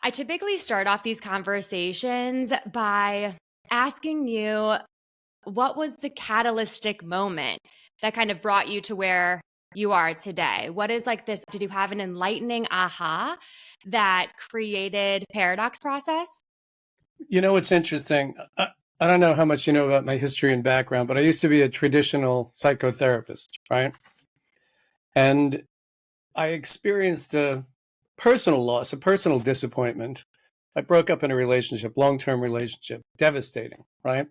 I typically start off these conversations by asking you what was the catalytic moment that kind of brought you to where you are today? What is like this? Did you have an enlightening aha that created paradox process? You know, what's interesting. I don't know how much you know about my history and background, but I used to be a traditional psychotherapist, right? And I experienced a personal loss, a personal disappointment. I broke up in a relationship, long-term relationship, devastating, right?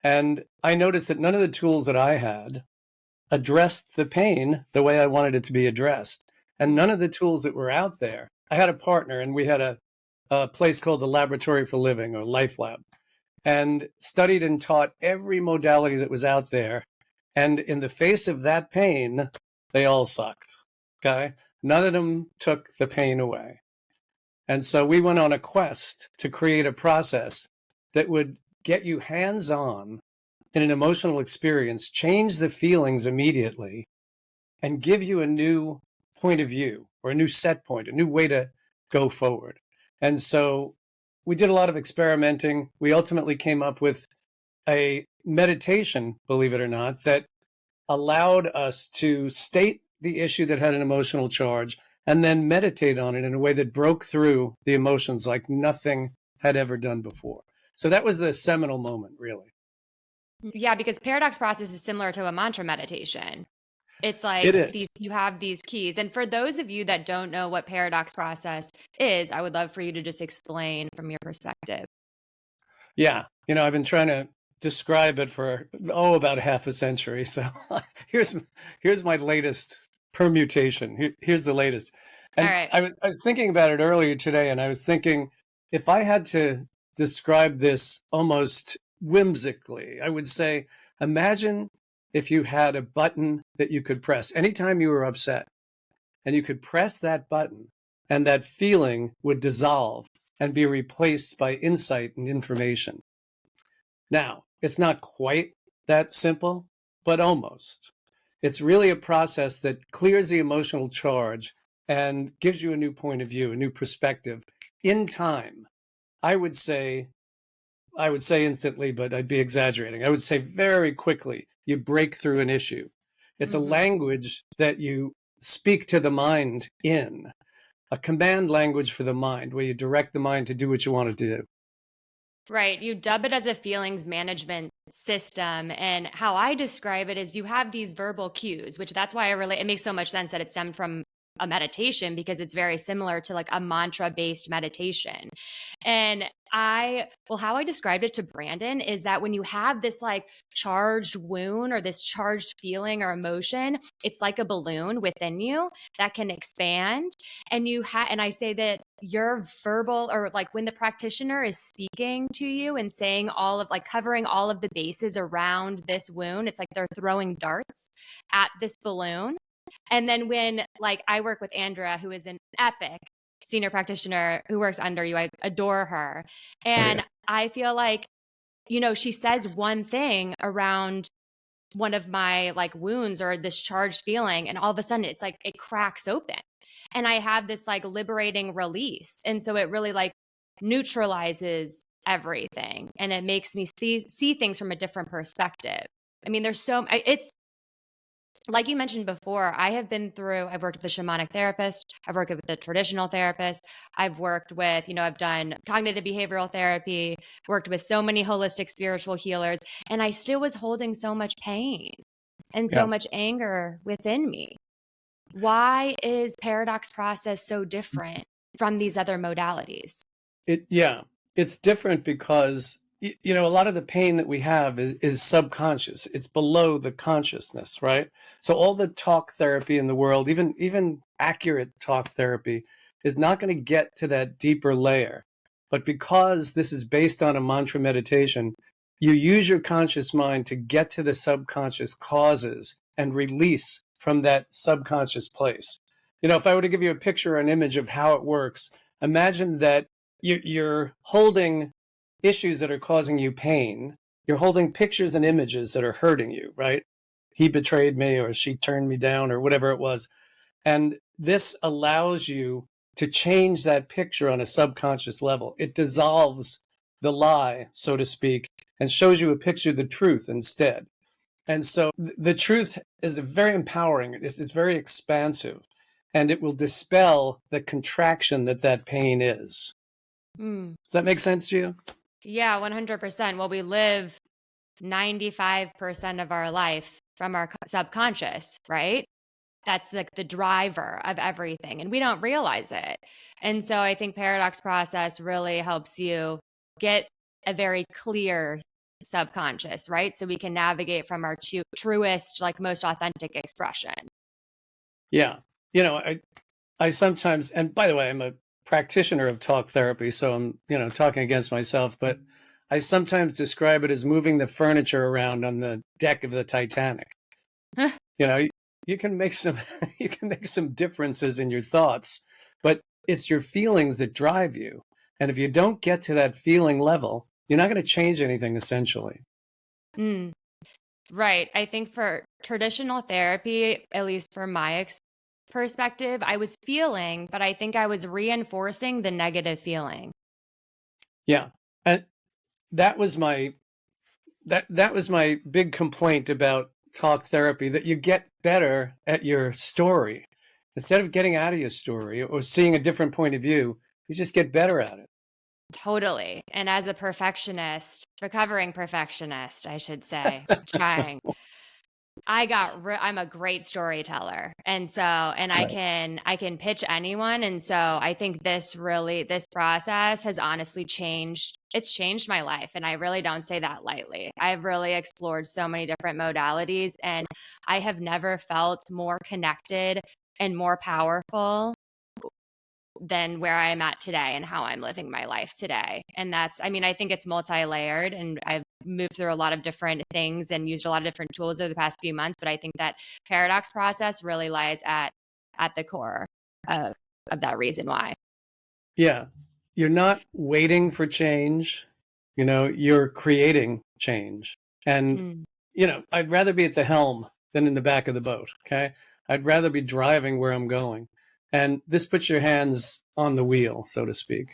And I noticed that none of the tools that I had addressed the pain the way I wanted it to be addressed. And none of the tools that were out there. I had a partner and we had a place called the Laboratory for Living, or Life Lab, and studied and taught every modality that was out there. And in the face of that pain, they all sucked. Okay. None of them took the pain away. And so we went on a quest to create a process that would get you hands on in an emotional experience, change the feelings immediately, and give you a new point of view or a new set point, a new way to go forward. And so we did a lot of experimenting. We ultimately came up with a meditation, believe it or not, that allowed us to state the issue that had an emotional charge and then meditate on it in a way that broke through the emotions like nothing had ever done before. So that was the seminal moment, really. Yeah, because paradox process is similar to a mantra meditation. It's It like is. these, you have these keys. And for those of you that don't know what paradox process is, I would love for you to just explain from your perspective. Yeah. You know, I've been trying to describe it for, about half a century. So here's here's my latest permutation. Here's the latest. All And right. I was thinking about it earlier today, and I was thinking if I had to describe this almost whimsically, I would say, imagine if you had a button that you could press anytime you were upset, and you could press that button, and that feeling would dissolve and be replaced by insight and information. Now, it's not quite that simple, but almost. It's really a process that clears the emotional charge and gives you a new point of view, a new perspective in time. I would say, I would say instantly, but I'd be exaggerating. I would say very quickly, you break through an issue. It's a Mhm. language that you speak to the mind in, a command language for the mind, where you direct the mind to do what you want it to do. Right. You dub it as a feelings management system. And how I describe it is you have these verbal cues, which that's why it makes so much sense that it stemmed from a meditation because it's very similar to like a mantra based meditation. And how I described it to Brandon is that when you have this like charged wound or this charged feeling or emotion, it's like a balloon within you that can expand. And I say that your verbal or like when the practitioner is speaking to you and saying all of like covering all of the bases around this wound, it's like they're throwing darts at this balloon. And then when like I work with Andrea, who is an epic senior practitioner who works under you, I adore her. Oh, yeah. And I feel like, she says one thing around one of my like wounds or this charged feeling, and all of a sudden it's like it cracks open. And I have this like liberating release. And so it really like neutralizes everything and it makes me see things from a different perspective. I mean, it's like you mentioned before, I've worked with a shamanic therapist, I've worked with a traditional therapist, I've worked with, I've done cognitive behavioral therapy, worked with so many holistic spiritual healers, and I still was holding so much pain and so Yeah. much anger within me. Why is paradox process so different from these other modalities? Yeah, it's different because a lot of the pain that we have is subconscious. It's below the consciousness, right? So all the talk therapy in the world, even accurate talk therapy, is not going to get to that deeper layer. But because this is based on a mantra meditation, you use your conscious mind to get to the subconscious causes and release from that subconscious place. If I were to give you a picture or an image of how it works, imagine that you're holding issues that are causing you pain. You're holding pictures and images that are hurting you, right? He betrayed me or she turned me down or whatever it was. And this allows you to change that picture on a subconscious level. It dissolves the lie, so to speak, and shows you a picture of the truth instead. And so the truth is very empowering. It's very expansive, and it will dispel the contraction that pain is. Mm. Does that make sense to you? Yeah, 100%. Well, we live 95% of our life from our subconscious, right? That's the driver of everything, and we don't realize it. And so I think paradox process really helps you get a very clear subconscious, right? So we can navigate from our truest, like most authentic expression. Yeah. I sometimes, and by the way, I'm a practitioner of talk therapy, so I'm, talking against myself, but I sometimes describe it as moving the furniture around on the deck of the Titanic. You can make some you can make some differences in your thoughts, but it's your feelings that drive you. And if you don't get to that feeling level, you're not going to change anything essentially. Mm, right. I think for traditional therapy, at least from my perspective, I was feeling, but I think I was reinforcing the negative feeling. Yeah. And that was my that was my big complaint about talk therapy, that you get better at your story. Instead of getting out of your story or seeing a different point of view, you just get better at it. Totally. And as a perfectionist, recovering perfectionist, I should say, trying, I'm a great storyteller. And so, and Right. I can pitch anyone. And so I think this process has honestly it's changed my life. And I really don't say that lightly. I've really explored so many different modalities, and I have never felt more connected and more powerful than where I'm at today and how I'm living my life today. And I think it's multi-layered, and I've moved through a lot of different things and used a lot of different tools over the past few months. But I think that paradox process really lies at the core of that reason why. Yeah. You're not waiting for change, you're creating change. And, Mm. I'd rather be at the helm than in the back of the boat. Okay. I'd rather be driving where I'm going. And this puts your hands on the wheel, so to speak.